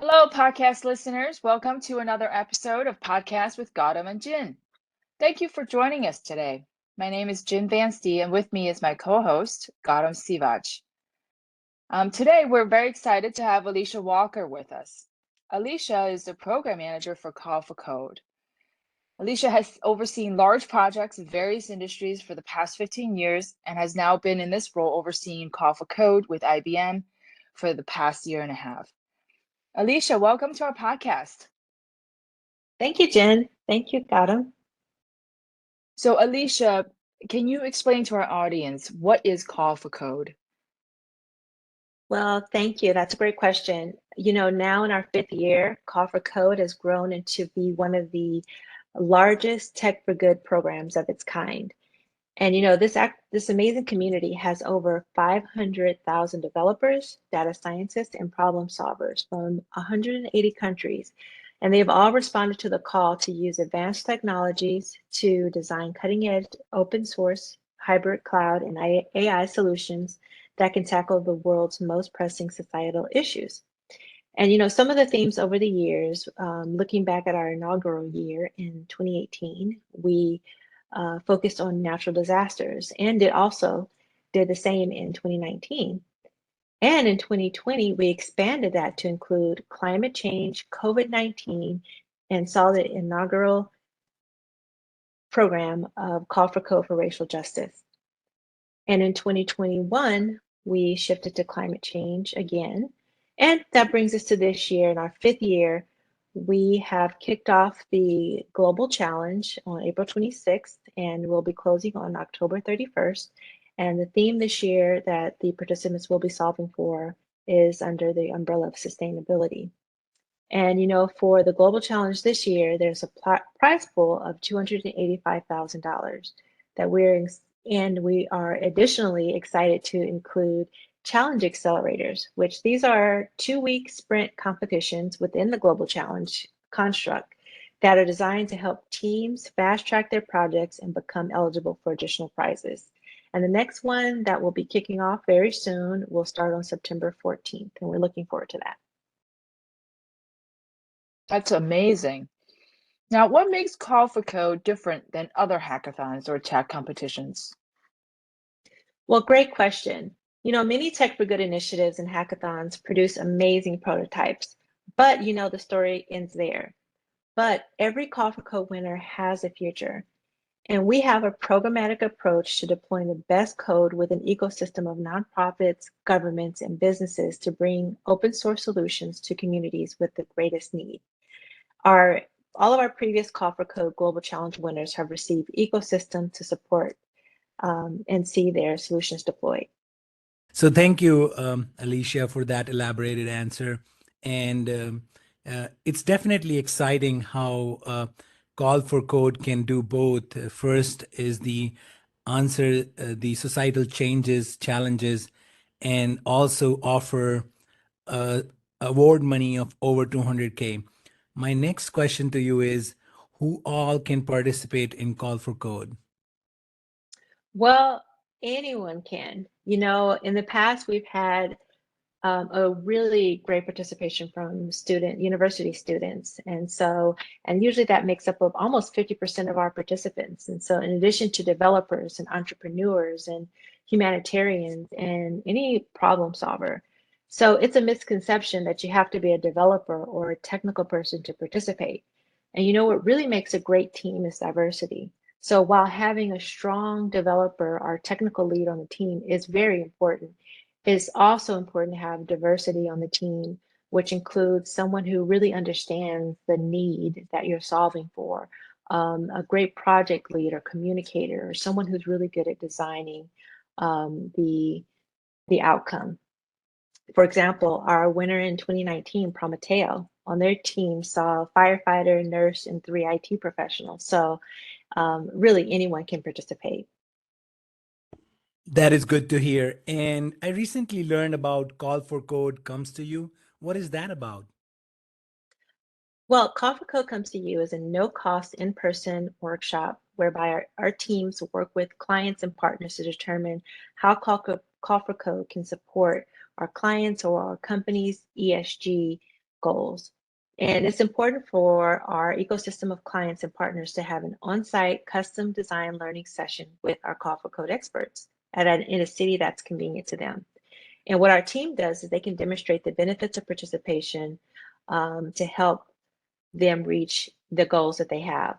Hello, podcast listeners. Welcome to another episode of Podcast with Gautam and Jin. Thank you for joining us today. My name is Jin Vanstee, and with me is my co-host, Gautam Siwach. Today, we're very excited to have Alicia Walker with us. Alicia is the program manager for Call for Code. Alicia has overseen large projects in various industries for the past 15 years and has now been in this role overseeing Call for Code with IBM for the past year and a half. Alicia, welcome to our podcast. Thank you, Jen. Thank you, Gautam. So, Alicia, can you explain to our audience what is Call for Code? Well, thank you. That's a great question. Now in our fifth year, Call for Code has grown into be one of the largest tech for good programs of its kind. And this amazing community has over 500,000 developers, data scientists, and problem solvers from 180 countries. And they've all responded to the call to use advanced technologies to design cutting edge open source, hybrid cloud, and AI solutions that can tackle the world's most pressing societal issues. And some of the themes over the years, looking back at our inaugural year in 2018, we focused on natural disasters, and it also did the same in 2019. And in 2020, we expanded that to include climate change, COVID-19, and saw the inaugural program of Call for Code for Racial Justice. And in 2021, we shifted to climate change again. And that brings us to this year, in our fifth year. We have kicked off the Global Challenge on April 26th, and we'll be closing on October 31st. And the theme this year that the participants will be solving for is under the umbrella of sustainability. And for the Global Challenge this year, there's a prize pool of $285,000 that we are additionally excited to include challenge accelerators, which these are 2-week sprint competitions within the Global Challenge construct that are designed to help teams fast track their projects and become eligible for additional prizes. And the next one that will be kicking off very soon will start on September 14th, and we're looking forward to that. That's amazing. Now, what makes Call for Code different than other hackathons or tech competitions? Well, great question. Many Tech for Good initiatives and hackathons produce amazing prototypes, but the story ends there. But every Call for Code winner has a future, and we have a programmatic approach to deploying the best code with an ecosystem of nonprofits, governments, and businesses to bring open source solutions to communities with the greatest need. All of our previous Call for Code Global Challenge winners have received ecosystem to support and see their solutions deployed. So thank you, Alicia, for that elaborated answer. And it's definitely exciting how Call for Code can do both. First is the answer the societal changes, challenges, and also offer award money of over 200K. My next question to you is, who all can participate in Call for Code? Well, anyone can. In the past, we've had a really great participation from university students. And usually that makes up of almost 50% of our participants. And so in addition to developers and entrepreneurs and humanitarians and any problem solver. So it's a misconception that you have to be a developer or a technical person to participate. And what really makes a great team is diversity. So while having a strong developer or technical lead on the team is very important, it's also important to have diversity on the team, which includes someone who really understands the need that you're solving for, a great project lead or communicator, or someone who's really good at designing the outcome. For example, our winner in 2019, Prometeo, on their team saw a firefighter, nurse, and 3 IT professionals. So really anyone can participate. That is good to hear. And I recently learned about Call for Code Comes to You. What is that about? Well, Call for Code Comes to You is a no-cost in-person workshop whereby our teams work with clients and partners to determine how Call for Code can support our clients or our company's ESG goals. And it's important for our ecosystem of clients and partners to have an on-site custom design learning session with our Call for Code experts in a city that's convenient to them. And what our team does is they can demonstrate the benefits of participation to help them reach the goals that they have.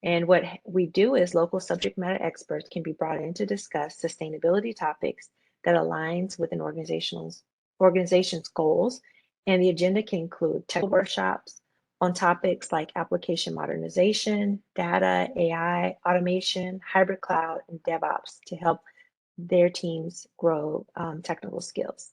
And what we do is local subject matter experts can be brought in to discuss sustainability topics that aligns with an organization's goals. And the agenda can include technical workshops on topics like application modernization, data, AI, automation, hybrid cloud, and DevOps to help their teams grow technical skills.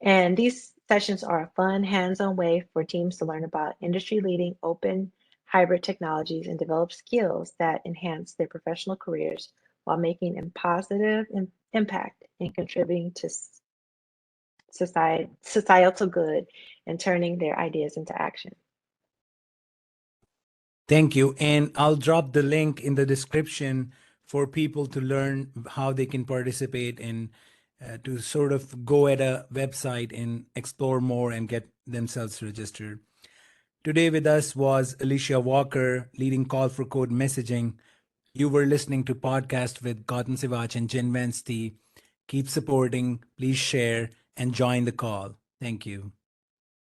And these sessions are a fun, hands-on way for teams to learn about industry-leading open hybrid technologies and develop skills that enhance their professional careers while making a positive impact and contributing to societal good and turning their ideas into action. Thank you. And I'll drop the link in the description for people to learn how they can participate and to sort of go at a website and explore more and get themselves registered. Today with us was Alicia Walker, leading Call for Code messaging. You were listening to Podcast with Gautam Siwach and Vanstee. Keep supporting, please share, and join the call. Thank you.